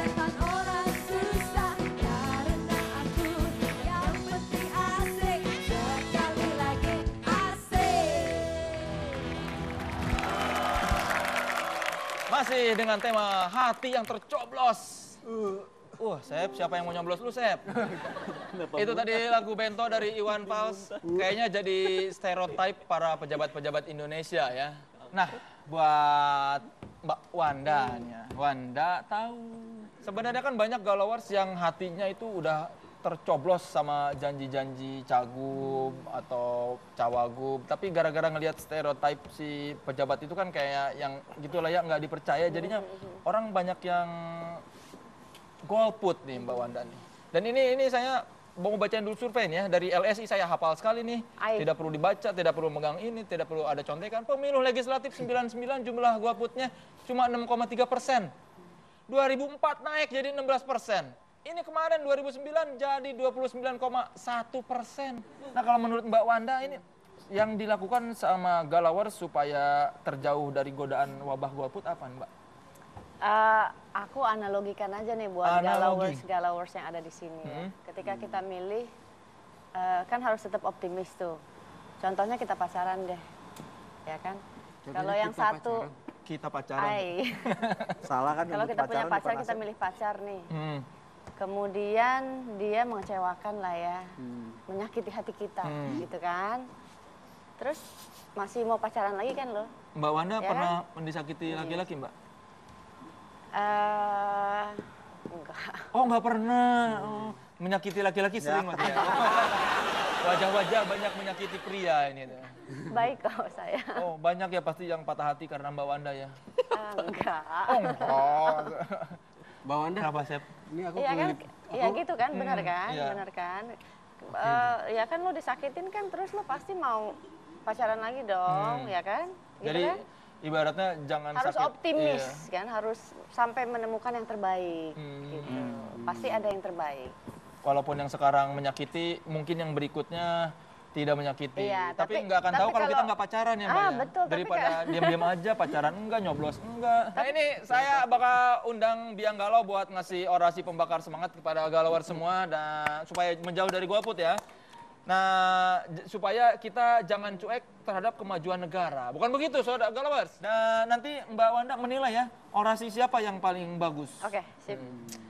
dengan orang susah karena aku yang penting asik sekali lagi asik. Masih dengan tema hati yang tercoblos. Sep, siapa yang mau nyoblos lu, Sep? Itu tadi lagu Bento dari Iwan Fals. Kayaknya jadi stereotip para pejabat-pejabat Indonesia ya. Nah, buat Mbak Wanda nih ya. Wanda tahu. Sebenarnya kan banyak galawars yang hatinya itu udah tercoblos sama janji-janji cagup atau cawagub. Tapi gara-gara ngelihat stereotip si pejabat itu kan kayak yang gitulah ya, nggak dipercaya. Jadinya orang banyak yang golput nih Mbak Wanda nih. Dan ini saya mau bacain dulu survei nih ya. Dari LSI saya hafal sekali nih. Tidak perlu dibaca, tidak perlu megang ini, tidak perlu ada contekan. Pemilu legislatif 99 jumlah golputnya cuma 6,3%. 2004 naik jadi 16%. Ini kemarin 2009 jadi 29,1%. Nah kalau menurut Mbak Wanda ini yang dilakukan sama galawers supaya terjauh dari godaan wabah golput apa Mbak? Aku analogikan aja nih buat galawers yang ada di sini ya. Ketika kita milih, kan harus tetap optimis tuh. Contohnya kita pacaran deh, ya kan? Kalau yang satu kita pacaran. Salah kan? Kalau kita punya pacar, kita milih pacar nih. Kemudian dia mengecewakan lah ya, menyakiti hati kita, gitu kan? Terus masih mau pacaran lagi kan lo? Mbak Wanda ya pernah kan? disakiti laki-laki Mbak? Enggak. Oh nggak pernah. Oh, menyakiti laki-laki sering ya. Wajah-wajah banyak menyakiti pria ini. Baik kok saya. Oh banyak ya pasti yang patah hati karena Mbak Wanda ya. Enggak. Oh enggak. Mbak Wanda. Kenapa Sep? Ini aku Iya kan? Iya gitu kan, benar kan? Iya. Benar kan? Ya kan lo disakitin kan, terus lo pasti mau pacaran lagi dong, ya kan? Gitu Jadi kan? ibaratnya jangan Harus sakit. optimis Iya. kan, harus sampai menemukan yang terbaik gitu. Pasti ada yang terbaik. Walaupun yang sekarang menyakiti, mungkin yang berikutnya tidak menyakiti. Iya, tapi nggak akan tahu kalau kita nggak pacaran ya Mbak ya. Betul, daripada diam-diam aja pacaran enggak, nyoblos enggak. Nah ini saya bakal undang Biang Galau buat ngasih orasi pembakar semangat kepada galawar semua dan supaya menjauh dari golput ya. Nah, supaya kita jangan cuek terhadap kemajuan negara. Bukan begitu, saudara galawars. Dan nanti Mbak Wanda menilai ya, orasi siapa yang paling bagus. Oke, sip.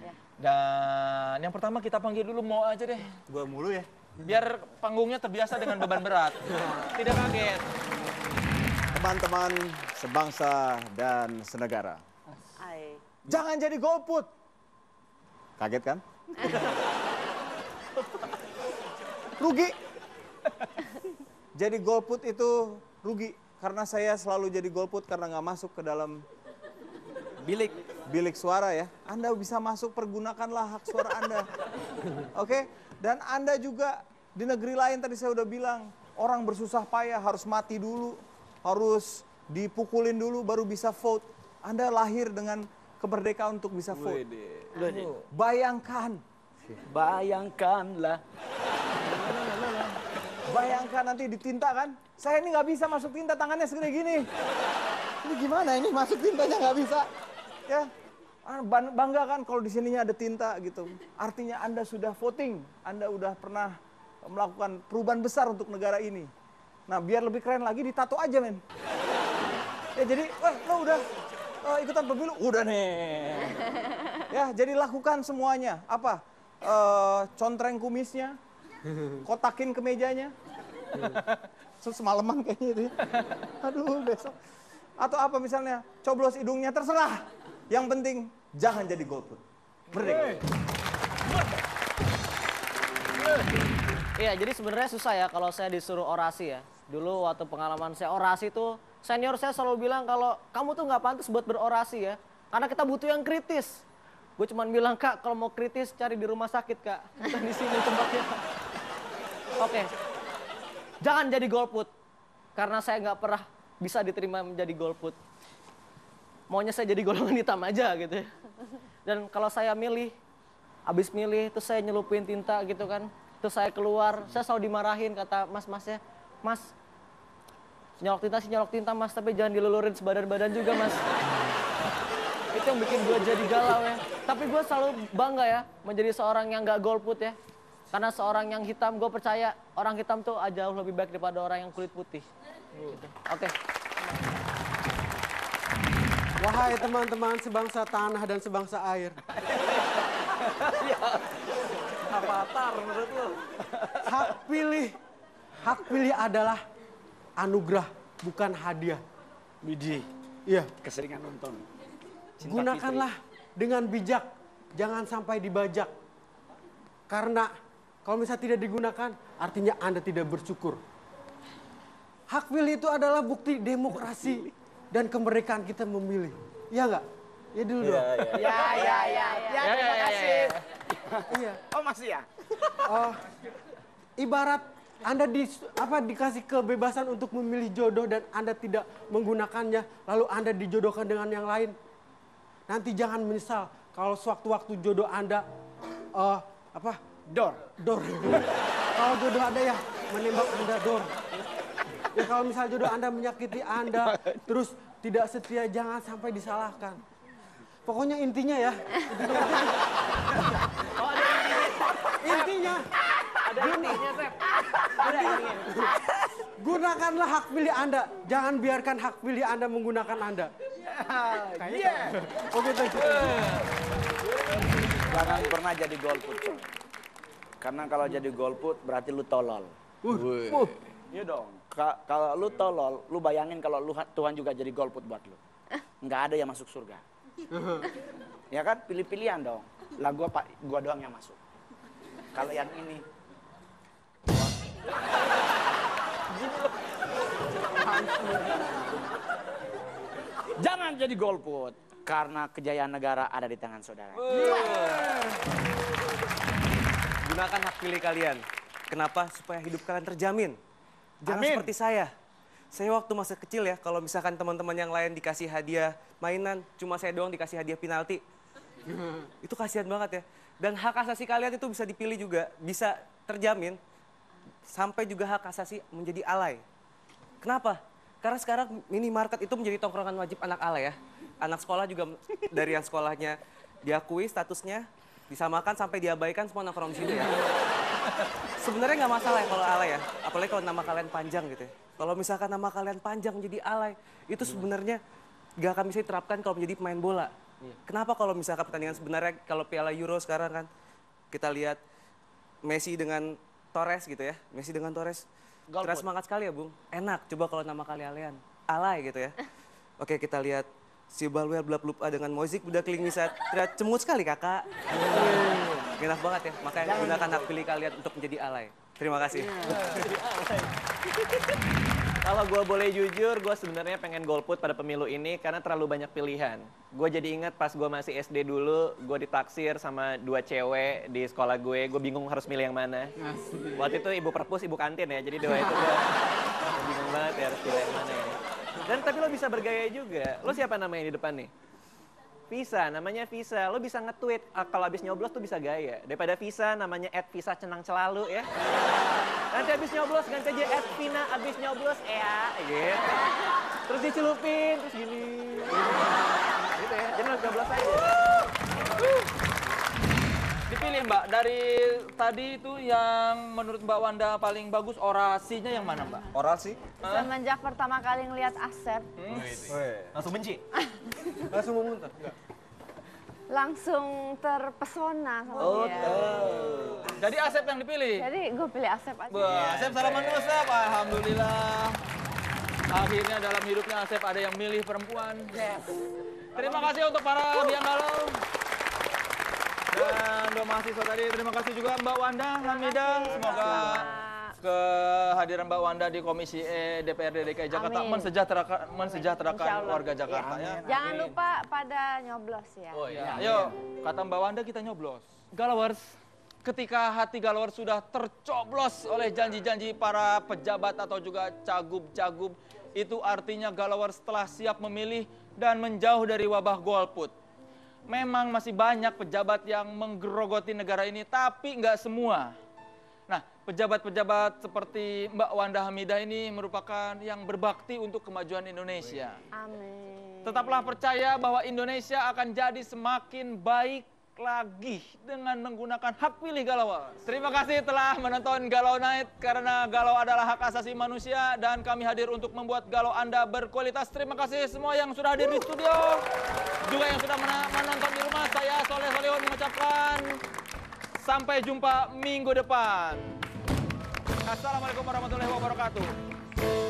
Ya. Dan yang pertama kita panggil dulu Mo aja deh. Gua mulu ya. Biar panggungnya terbiasa dengan beban berat. Tidak kaget. Teman-teman sebangsa dan senegara. Jangan jadi golput. Kaget kan? Rugi. Jadi golput itu rugi. Karena saya selalu jadi golput karena nggak masuk ke dalam bilik suara ya. Anda bisa masuk, pergunakanlah hak suara Anda. Oke? Dan Anda juga di negeri lain tadi saya udah bilang, orang bersusah payah harus mati dulu, harus dipukulin dulu baru bisa vote. Anda lahir dengan kemerdekaan untuk bisa vote. Bayangkanlah. Bayangkan nanti ditinta kan? Saya ini nggak bisa masuk tinta, tangannya segede gini. Ini gimana ini masuk tintanya nggak bisa? Ya, bangga kan kalau di sininya ada tinta gitu. Artinya Anda sudah voting, Anda udah pernah melakukan perubahan besar untuk negara ini. Nah, biar lebih keren lagi ditato aja men. Ya jadi, lo udah ikutan pemilu, udah nih. Ya, jadi lakukan semuanya. Apa? Contreng kumisnya, kotakin kemejanya. Semalaman kayaknya itu. Aduh, besok. Atau apa misalnya, coblos hidungnya, terserah. Yang penting jangan jadi golput. Merdeka. Iya, jadi sebenarnya susah ya kalau saya disuruh orasi ya. Dulu waktu pengalaman saya orasi tuh, senior saya selalu bilang kalau kamu tuh nggak pantas buat berorasi ya. Karena kita butuh yang kritis. Gue cuman bilang, Kak, kalau mau kritis cari di rumah sakit, Kak. Bukan di sini tempatnya. Oke. Jangan jadi golput. Karena saya nggak pernah bisa diterima menjadi golput. Maunya saya jadi golongan hitam aja gitu ya. Dan kalau saya milih, habis milih terus saya nyelupin tinta gitu kan. Terus saya keluar, saya selalu dimarahin kata mas-masnya, Mas, nyolok tinta sih nyolok tinta Mas, tapi jangan dilulurin sebadan-badan juga Mas. Itu yang bikin gue jadi galau ya. Tapi gue selalu bangga ya menjadi seorang yang gak golput ya. Karena seorang yang hitam, gue percaya orang hitam tuh jauh lebih baik daripada orang yang kulit putih. Gitu. Oke. Wahai teman-teman sebangsa tanah dan sebangsa air. Avatar menurut lu? Hak pilih adalah anugerah, bukan hadiah. Widih, Iya, keseringan nonton. Cinta gunakanlah dengan bijak, jangan sampai dibajak. Karena kalau misalnya tidak digunakan, artinya Anda tidak bersyukur. Hak pilih itu adalah bukti demokrasi dan kemerdekaan kita memilih. Iya nggak? Ya dulu dong. Ya, terima kasih. Iya. Oh masih ya? Oh, ibarat Anda dikasih kebebasan untuk memilih jodoh dan Anda tidak menggunakannya, lalu Anda dijodohkan dengan yang lain. Nanti jangan menyesal kalau sewaktu-waktu jodoh Anda dor. Kalau jodoh Anda ya menembak Anda dor. Ya kalau misalnya jodoh Anda menyakiti Anda, terus tidak setia, jangan sampai disalahkan. Pokoknya intinya ya. Intinya. Ada intinya, Sep. Ada intinya. Gunakanlah hak pilih Anda. Jangan biarkan hak pilih Anda menggunakan Anda. Oke, thank you. Jangan pernah jadi golput, coy. Karena kalau jadi golput berarti lu tolol. Iya dong. Kalau lu tolol, lu bayangin kalau Tuhan juga jadi golput buat lu. Nggak ada yang masuk surga. Ya kan, pilih-pilihan dong. Lah gua doang yang masuk. Kalau yang ini jangan jadi golput karena kejayaan negara ada di tangan saudara. Gunakan hak pilih kalian. Kenapa? Supaya hidup kalian terjamin. Jangan seperti saya. Saya waktu masa kecil ya, kalau misalkan teman-teman yang lain dikasih hadiah mainan, cuma saya doang dikasih hadiah penalti. Itu kasihan banget ya. Dan hak asasi kalian itu bisa dipilih juga, bisa terjamin. Sampai juga hak asasi menjadi alay. Kenapa? Karena sekarang minimarket itu menjadi tongkrongan wajib anak alay ya. Anak sekolah juga dari yang sekolahnya diakui statusnya, disamakan sampai diabaikan semua nongkrong di situ ya. Sebenarnya nggak masalah ya kalau alay ya, apalagi kalau nama kalian panjang gitu ya. Kalau misalkan nama kalian panjang menjadi alay, itu sebenarnya nggak akan bisa diterapkan kalau menjadi pemain bola. Kenapa kalau misalkan pertandingan sebenarnya kalau Piala Euro sekarang kan kita lihat Messi dengan Torres gitu ya, Messi dengan Torres. Keren semangat sekali ya Bung, enak coba kalau nama kalian alay gitu ya. Oke kita lihat si Balwer belap lupa dengan Mozik udah keling bisa terlihat cemut sekali kakak. Enak banget ya, makanya gunakan hak pilih kalian untuk menjadi alay. Terima kasih. Kalau gue boleh jujur, gue sebenarnya pengen golput pada pemilu ini karena terlalu banyak pilihan. Gue jadi ingat pas gue masih SD dulu, gue ditaksir sama 2 cewek di sekolah gue bingung harus milih yang mana. Waktu itu ibu perpus, ibu kantin ya, jadi 2 itu gue bingung banget ya harus pilih yang mana ya. Dan tapi lo bisa bergaya juga. Lo siapa namanya di depan nih? Visa, namanya Visa. Lo bisa nge-tweet kalau habis nyoblos tuh bisa gaya. Daripada Visa namanya @Visa_cenang_celalu ya. Nanti habis nyoblos ganti aja @Vina habis nyoblos ya gitu. Terus dicelupin terus gini. Gitu ya. Jadi lo nyoblos aja. Dipilih Mbak, dari tadi itu yang menurut Mbak Wanda paling bagus orasinya yang mana Mbak? Orasi? Semenjak pertama kali ngeliat Asep, Langsung benci? Langsung mau muntah. langsung terpesona sama dia. Jadi Asep yang dipilih? Jadi gue pilih Asep aja. Asep salaman dulu Asep, alhamdulillah. Akhirnya dalam hidupnya Asep ada yang milih perempuan. Terima kasih untuk para biang galau. Dan 2 mahasiswa tadi, terima kasih juga Mbak Wanda Hamidah. Semoga kehadiran Mbak Wanda di Komisi E DPRD DKI Jakarta mensejahterakan warga Jakarta ya. Jangan lupa pada nyoblos ya. Oh iya. Ayo, kata Mbak Wanda kita nyoblos. Galawers, ketika hati Galawers sudah tercoblos oleh janji-janji para pejabat atau juga cagup-cagup, itu artinya Galawers telah siap memilih dan menjauh dari wabah golput. Memang masih banyak pejabat yang menggerogoti negara ini, tapi nggak semua. Nah, pejabat-pejabat seperti Mbak Wanda Hamidah ini merupakan yang berbakti untuk kemajuan Indonesia. Amin. Tetaplah percaya bahwa Indonesia akan jadi semakin baik lagi dengan menggunakan hak pilih Galawers. Terima kasih telah menonton Galau Night, karena galau adalah hak asasi manusia dan kami hadir untuk membuat galau Anda berkualitas. Terima kasih semua yang sudah hadir di studio, juga yang sudah menonton di rumah. Saya Soleh Solihun mengucapkan sampai jumpa minggu depan. Assalamualaikum warahmatullahi wabarakatuh.